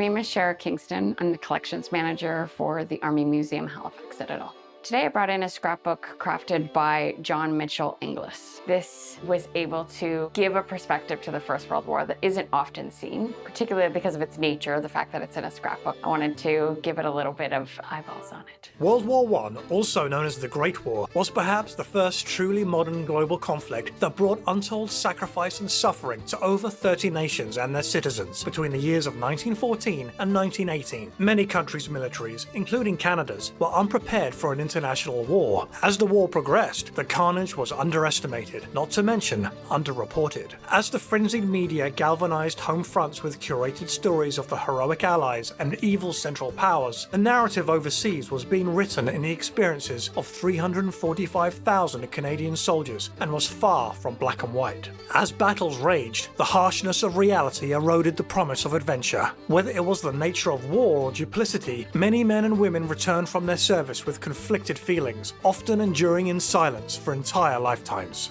name is Shara Kingston. I'm the collections manager for the Army Museum Halifax Citadel. Today I brought in a scrapbook crafted by John Mitchell Inglis. This was able to give a perspective to the First World War that isn't often seen, particularly because of its nature, the fact that it's in a scrapbook. I wanted to give it a little bit of eyeballs on it. World War I, also known as the Great War, was perhaps the first truly modern global conflict that brought untold sacrifice and suffering to over 30 nations and their citizens between the years of 1914 and 1918. Many countries' militaries, including Canada's, were unprepared for an international war. As the war progressed, the carnage was underestimated, not to mention underreported. As the frenzied media galvanized home fronts with curated stories of the heroic allies and evil Central Powers, the narrative overseas was being written in the experiences of 345,000 Canadian soldiers and was far from black and white. As battles raged, the harshness of reality eroded the promise of adventure. Whether it was the nature of war or duplicity, many men and women returned from their service with conflicted feelings, often enduring in silence for entire lifetimes.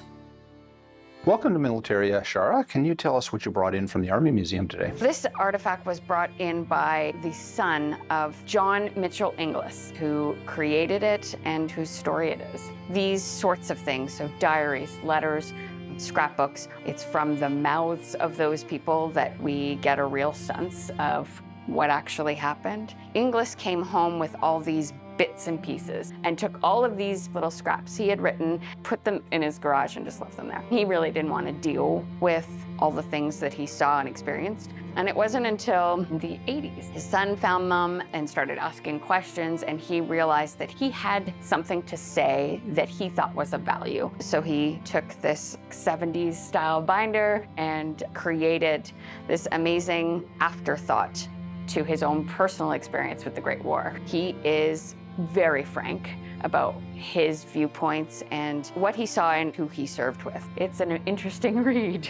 Welcome to Militaria, Shara. Can you tell us what you brought in from the Army Museum today? This artifact was brought in by the son of John Mitchell Inglis, who created it and whose story it is. These sorts of things, so diaries, letters, scrapbooks, it's from the mouths of those people that we get a real sense of what actually happened. Inglis came home with all these bits and pieces and took all of these little scraps he had written, put them in his garage and just left them there. He really didn't want to deal with all the things that he saw and experienced. And it wasn't until the 80s, his son found them and started asking questions, and he realized that he had something to say that he thought was of value. So he took this 70s style binder and created this amazing afterthought to his own personal experience with the Great War. He is very frank about his viewpoints and what he saw and who he served with. It's an interesting read.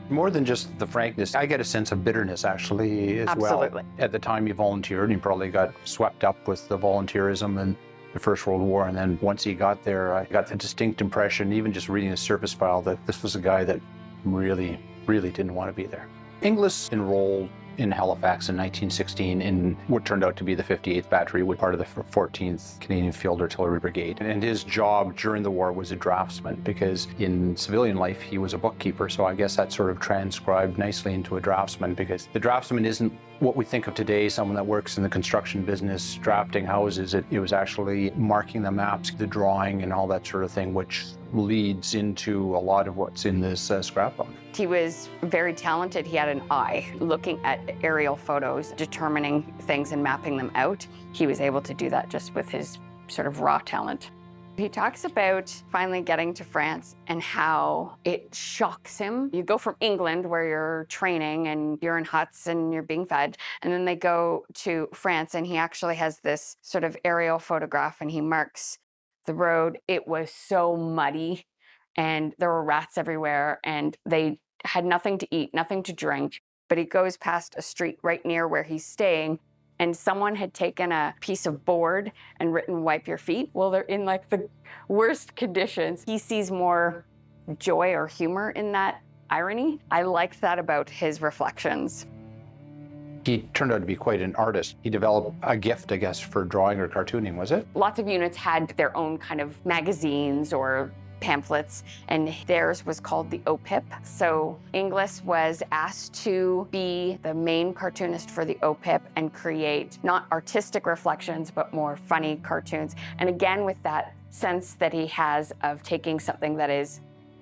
More than just the frankness, I get a sense of bitterness actually as Absolutely. well. At the time you volunteered, you probably got swept up with the volunteerism and the First World War, and then once he got there, I got the distinct impression, even just reading his service file, that this was a guy that really, really didn't want to be there. Inglis enrolled in Halifax in 1916 in what turned out to be the 58th Battery, which was part of the 14th Canadian Field Artillery Brigade. And his job during the war was a draftsman, because in civilian life he was a bookkeeper. So I guess that sort of transcribed nicely into a draftsman, because the draftsman isn't what we think of today, someone that works in the construction business, drafting houses. It was actually marking the maps, the drawing and all that sort of thing, which leads into a lot of what's in this scrapbook. He was very talented. He had an eye looking at aerial photos, determining things and mapping them out. He was able to do that just with his sort of raw talent. He talks about finally getting to France and how it shocks him. You go from England, where you're training and you're in huts and you're being fed, and then they go to France, and he actually has this sort of aerial photograph and he marks the road. It was so muddy and there were rats everywhere, and they had nothing to eat, nothing to drink. But he goes past a street right near where he's staying, and someone had taken a piece of board and written "wipe your feet." Well, they're in like the worst conditions. He sees more joy or humor in that irony. I liked that about his reflections. He turned out to be quite an artist. He developed a gift, I guess, for drawing or cartooning, was it? Lots of units had their own kind of magazines or pamphlets, and theirs was called the OPIP. So Inglis was asked to be the main cartoonist for the OPIP and create not artistic reflections, but more funny cartoons. And again, with that sense that he has of taking something that is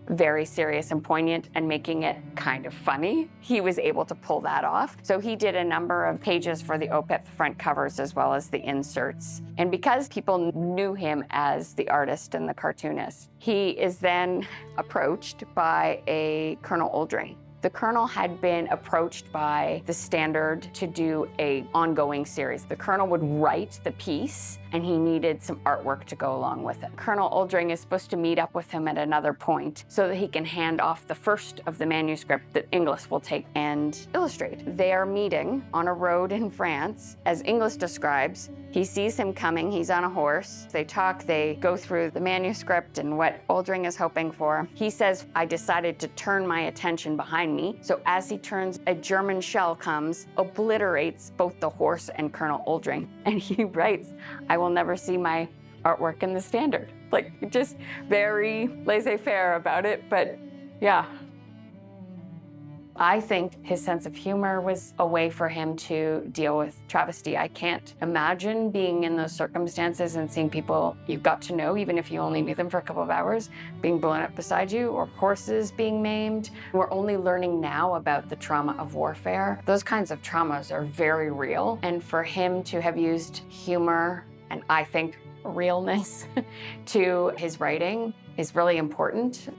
very serious and poignant and making it kind of funny, he was able to pull that off. So he did a number of pages for the OPIP front covers as well as the inserts. And because people knew him as the artist and the cartoonist, he is then approached by a Colonel Oldring. The Colonel had been approached by the Standard to do an ongoing series. The Colonel would write the piece, and he needed some artwork to go along with it. Colonel Oldring is supposed to meet up with him at another point so that he can hand off the first of the manuscript that Inglis will take and illustrate. They are meeting on a road in France. As Inglis describes, he sees him coming, he's on a horse. They talk, they go through the manuscript and what Oldring is hoping for. He says, "I decided to turn my attention behind me. So as he turns, a German shell comes, obliterates both the horse and Colonel Oldring. And he writes, "I will never see my artwork in the Standard." Like, just very laissez-faire about it, but yeah. I think his sense of humor was a way for him to deal with travesty. I can't imagine being in those circumstances and seeing people you've got to know, even if you only knew them for a couple of hours, being blown up beside you, or horses being maimed. We're only learning now about the trauma of warfare. Those kinds of traumas are very real. And for him to have used humor, and I think realness, to his writing is really important.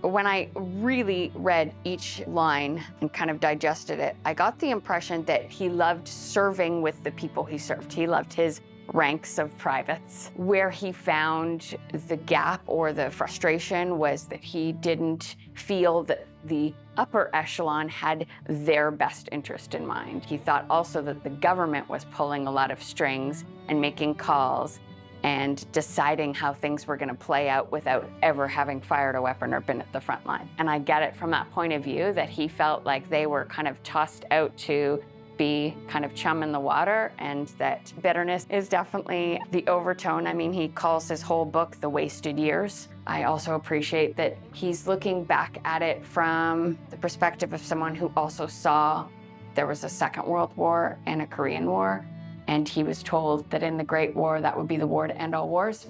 When I really read each line and kind of digested it, I got the impression that he loved serving with the people he served. He loved his ranks of privates. Where he found the gap or the frustration was that he didn't feel that the upper echelon had their best interest in mind. He thought also that the government was pulling a lot of strings and making calls and deciding how things were going to play out without ever having fired a weapon or been at the front line. And I get it from that point of view, that he felt like they were kind of tossed out to be kind of chum in the water, and that bitterness is definitely the overtone. I mean, he calls his whole book The Wasted Years. I also appreciate that he's looking back at it from the perspective of someone who also saw there was a Second World War and a Korean War. And he was told that in the Great War, that would be the war to end all wars.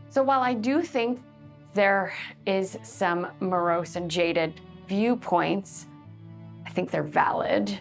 So while I do think there is some morose and jaded viewpoints, I think they're valid.